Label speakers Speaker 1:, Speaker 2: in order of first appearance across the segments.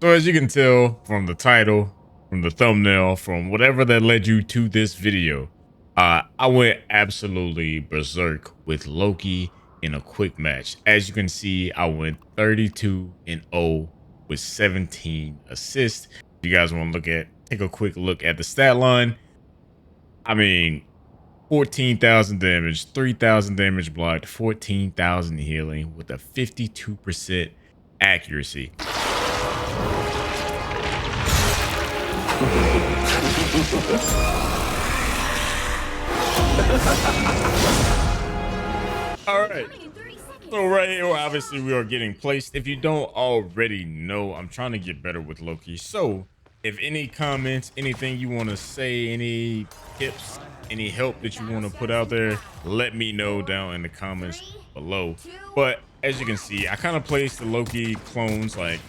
Speaker 1: So as you can tell from the title, from the thumbnail, from whatever that led you to this video, I went absolutely berserk with Loki in a quick match. As you can see, I went 32-0 with 17 assists. If you guys want to take a quick look at the stat line. I mean, 14,000 damage, 3,000 damage blocked, 14,000 healing with a 52% accuracy. All right. So right here, obviously, we are getting placed. If you don't already know, I'm trying to get better with Loki. So if any comments, anything you want to say, any tips, any help that you want to put out there, let me know down in the comments below. But as you can see, I kind of placed the Loki clones like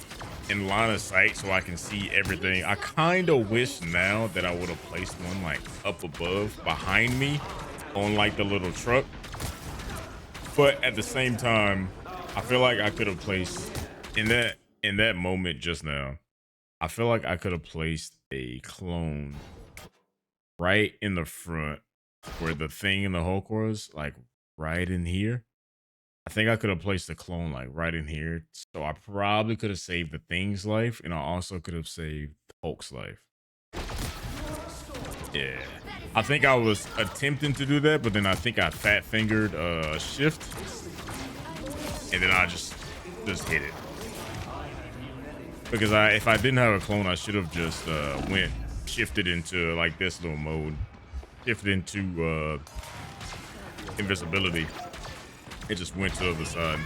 Speaker 1: in line of sight so I can see everything. I kind of wish now that I would have placed one like up above behind me on like the little truck. But at the same time, I feel like I could have placed in that moment just now. I feel like I could have placed a clone right in the front where the thing in the Hulk was, like right in here. I think I could have placed a clone like right in here. So I probably could have saved the thing's life, and I also could have saved Hulk's life. Yeah. I think I was attempting to do that, but then I think I fat fingered shift, and then I just hit it. Because if I didn't have a clone, I should have just shifted into like this little mode, shifted into invisibility. It just went to the other side.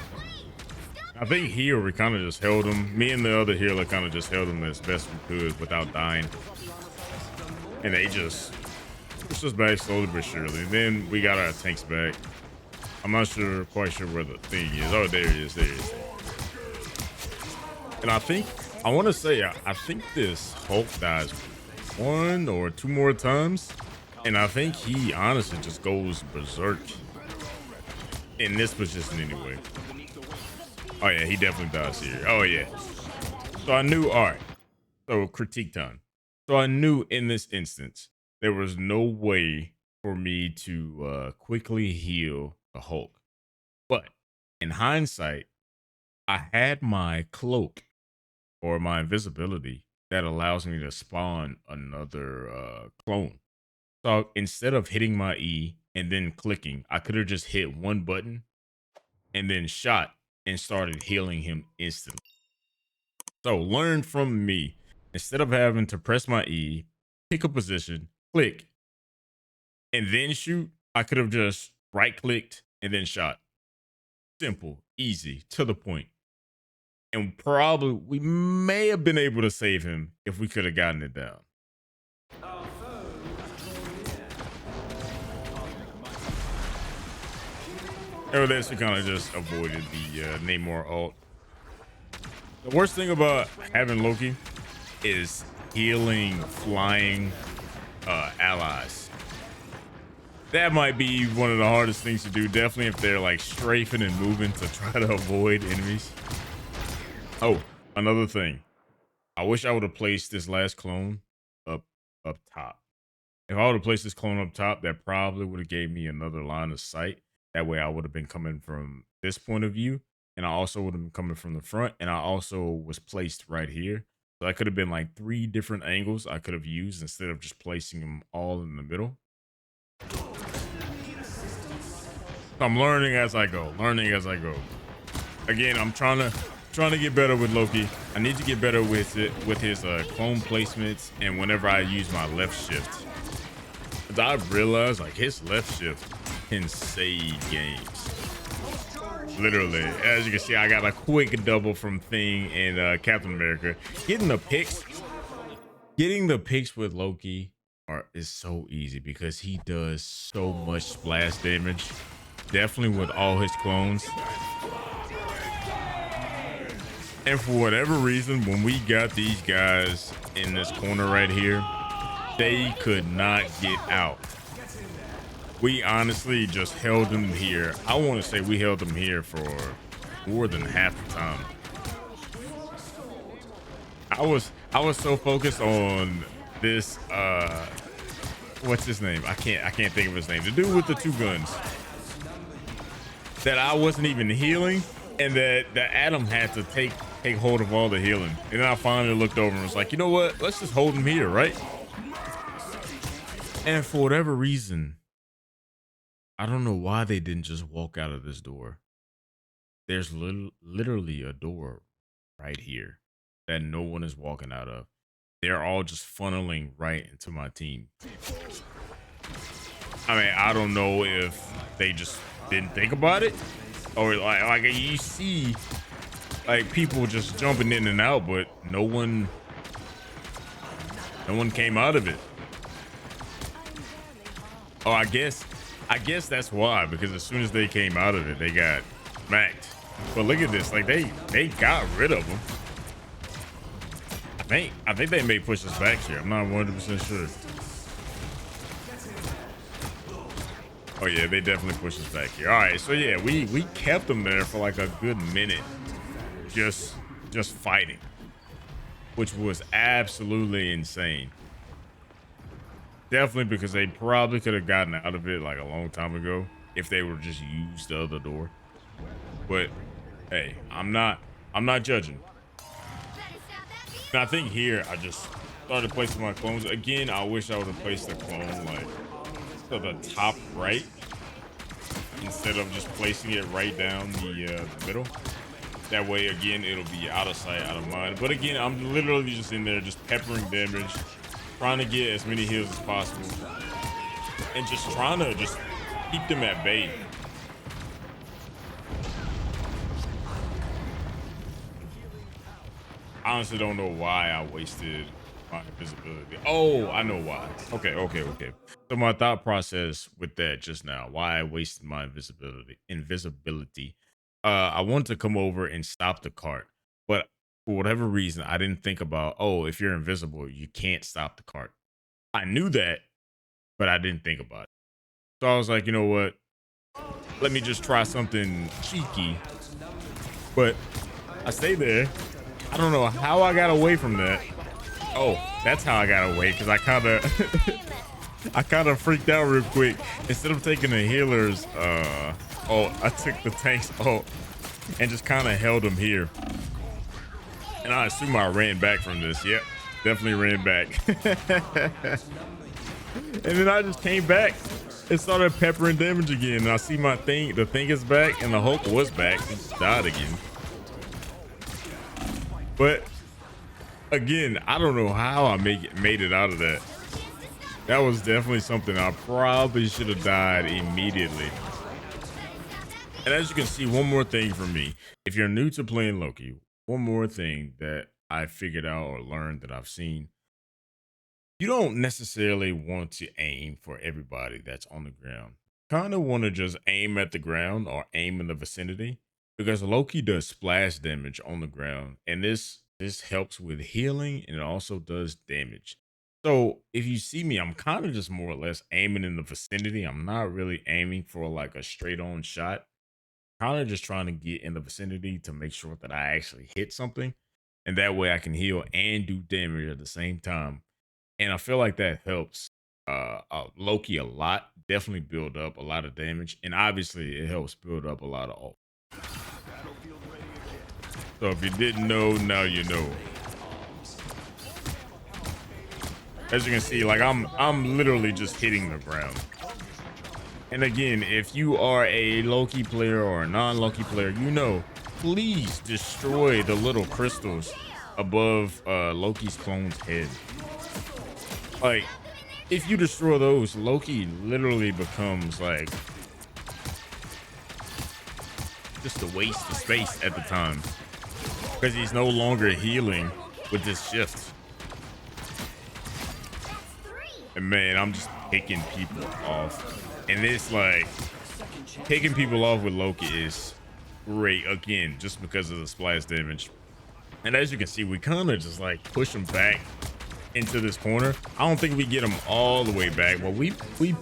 Speaker 1: I think here we kind of just held him. Me and the other healer kind of just held him as best we could without dying. And they just pushed us back slowly but surely. Then we got our tanks back. I'm not quite sure where the thing is. Oh, there it is. There it is. And I want to say, I think this Hulk dies 1 or 2 more times. And I think he honestly just goes berserk in this position anyway. Oh yeah, he definitely dies here. Oh yeah. So I knew, all right. So critique time. So I knew in this instance, there was no way for me to quickly heal the Hulk. But in hindsight, I had my cloak or my invisibility that allows me to spawn another clone. So instead of hitting my E and then clicking, I could have just hit one button and then shot and started healing him instantly. So learn from me. Instead of having to press my E, pick a position, click, and then shoot, I could have just right clicked and then shot. Simple, easy, to the point. And probably we may have been able to save him if we could have gotten it down. Or this, we kind of just avoided the Namor ult. The worst thing about having Loki is healing flying allies. That might be one of the hardest things to do. Definitely if they're like strafing and moving to try to avoid enemies. Oh, another thing. I wish I would have placed this last clone up top. If I would have placed this clone up top, that probably would have gave me another line of sight. That way I would have been coming from this point of view, and I also would have been coming from the front, and I also was placed right here. So I could have been like 3 different angles I could have used instead of just placing them all in the middle. So I'm learning as I go, Again, I'm trying to get better with Loki. I need to get better with his clone placements and whenever I use my left shift. I've realized like his left shift can save games. Literally, as you can see, I got a quick double from Thing and Captain America. Getting the picks with Loki is so easy because he does so much splash damage. Definitely with all his clones. And for whatever reason, when we got these guys in this corner right here, they could not get out. We honestly just held them here. I want to say we held them here for more than half the time. I was so focused on this what's his name? I can't think of his name. The dude with the two guns. That I wasn't even healing, and that Adam had to take hold of all the healing. And then I finally looked over and was like, you know what? Let's just hold him here, right? And for whatever reason, I don't know why they didn't just walk out of this door. There's literally a door right here that no one is walking out of. They're all just funneling right into my team. I mean, I don't know if they just didn't think about it, or like you see like people just jumping in and out, but no one came out of it. Oh, I guess that's why, because as soon as they came out of it, they got smacked. But look at this, like they got rid of them. I think they may push us back here. I'm not 100% sure. Oh yeah, they definitely pushed us back here. All right, so yeah, we kept them there for like a good minute, just fighting, which was absolutely insane. Definitely because they probably could have gotten out of it like a long time ago if they were just used the other door. But hey, I'm not judging. And I think here I just started placing my clones again. I wish I would have placed the clone like to the top right instead of just placing it right down the middle. That way, again, it'll be out of sight, out of mind. But again, I'm literally just in there, just peppering damage, trying to get as many heals as possible, and just trying to just keep them at bay. I honestly don't know why I wasted my invisibility. Oh, I know why. Okay. So my thought process with that just now, why I wasted my invisibility. I wanted to come over and stop the cart, but for whatever reason, I didn't think about, oh, if you're invisible, you can't stop the cart. I knew that, but I didn't think about it. So I was like, you know what? Let me just try something cheeky. But I stayed there. I don't know how I got away from that. Oh, that's how I got away, because I kind of freaked out real quick. Instead of taking the healers, I took the tanks and just kind of held them here. And I assume I ran back from this. Yep, definitely ran back. And then I just came back and started peppering damage again. And I see the thing is back, and the Hulk was back. He just died again. But again, I don't know how I made it out of that. That was definitely something I probably should have died immediately. And as you can see, one more thing for me. If you're new to playing Loki, one more thing that I figured out or learned that I've seen. You don't necessarily want to aim for everybody that's on the ground. Kind of want to just aim at the ground or aim in the vicinity, because Loki does splash damage on the ground, and this helps with healing, and it also does damage. So if you see me, I'm kind of just more or less aiming in the vicinity. I'm not really aiming for like a straight on shot. Kind of just trying to get in the vicinity to make sure that I actually hit something, and that way I can heal and do damage at the same time. And I feel like that helps Loki a lot. Definitely build up a lot of damage, and obviously it helps build up a lot of ult. So if you didn't know, now you know. As you can see, like I'm literally just hitting the ground. And again, if you are a Loki player or a non-Loki player, you know, please destroy the little crystals above Loki's clone's head. Like, if you destroy those, Loki literally becomes like just a waste of space at the time, because he's no longer healing with this shift. And man, I'm just picking people off. And it's like, picking people off with Loki is great, again, just because of the splash damage. And as you can see, we kind of just like push him back into this corner. I don't think we get him all the way back, but we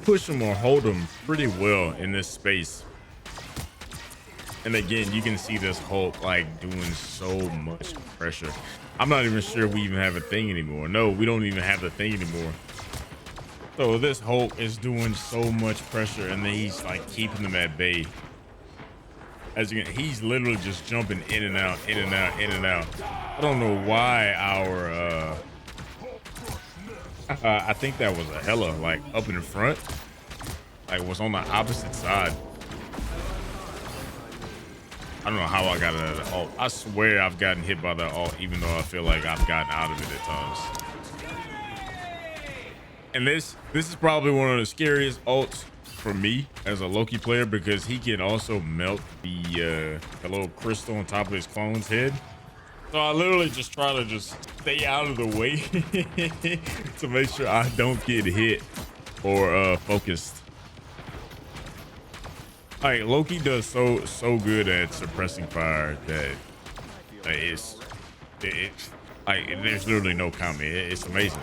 Speaker 1: push him or hold him pretty well in this space. And again, you can see this Hulk like doing so much pressure. I'm not even sure we even have a thing anymore. No, we don't even have the thing anymore. So this Hulk is doing so much pressure, and then he's like keeping them at bay. As you can, he's literally just jumping in and out, in and out, in and out. I don't know why our I think that was a Hella like up in front, like was on the opposite side. I don't know how I got it out of the alt. I swear I've gotten hit by that alt, even though I feel like I've gotten out of it at times. And this is probably one of the scariest alts for me as a Loki player, because he can also melt the little crystal on top of his clone's head. So I literally just try to just stay out of the way to make sure I don't get hit or focused. Like Loki does so good at suppressing fire that it's like there's literally no comment. It's amazing.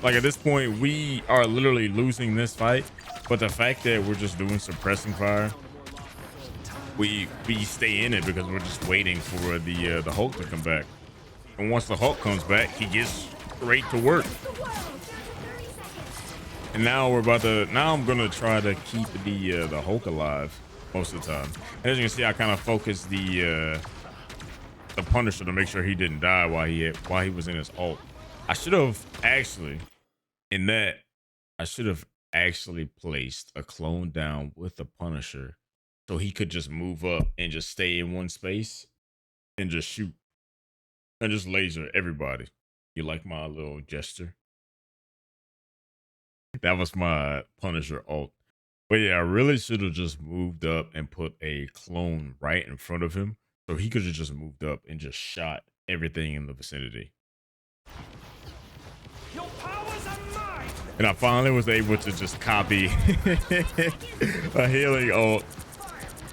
Speaker 1: Like at this point, we are literally losing this fight, but the fact that we're just doing suppressing fire, we stay in it because we're just waiting for the Hulk to come back. And once the Hulk comes back, he gets straight to work. And now I'm gonna try to keep the Hulk alive most of the time. And as you can see, I kind of focused the Punisher to make sure he didn't die while he was in his ult. I should have actually placed a clone down with the Punisher so he could just move up and just stay in one space and just shoot and just laser everybody. You like my little gesture? That was my Punisher ult. But yeah, I really should have just moved up and put a clone right in front of him so he could have just moved up and just shot everything in the vicinity. And I finally was able to just copy a healing ult.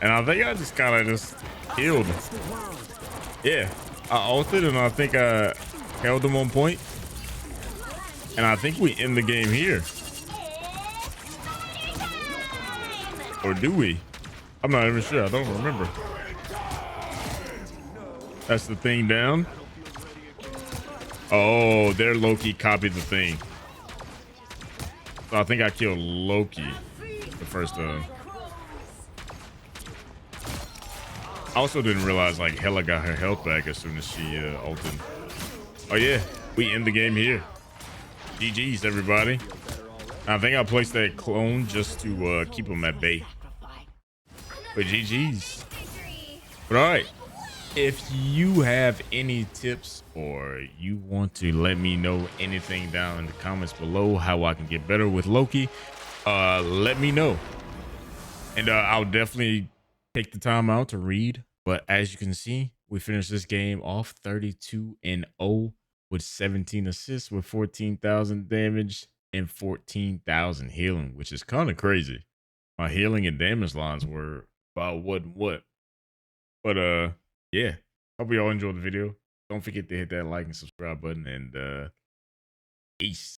Speaker 1: And I think I just kind of just healed. Yeah, I ulted and I think I held him on point. And I think we end the game here. Or do we? I'm not even sure. I don't remember. That's the thing down. Oh, their Loki copied the thing. So I think I killed Loki the first time. I also didn't realize like Hela got her health back as soon as she ulted. Oh yeah, we end the game here. GG's everybody. I think I placed that clone just to keep him at bay. But GG's. But all right, if you have any tips or you want to let me know anything down in the comments below how I can get better with Loki, let me know. And I'll definitely take the time out to read. But as you can see, we finished this game off 32-0 with 17 assists with 14,000 damage and 14,000 healing, which is kind of crazy. My healing and damage lines were about what. But yeah, hope you all enjoyed the video. Don't forget to hit that like and subscribe button, and peace.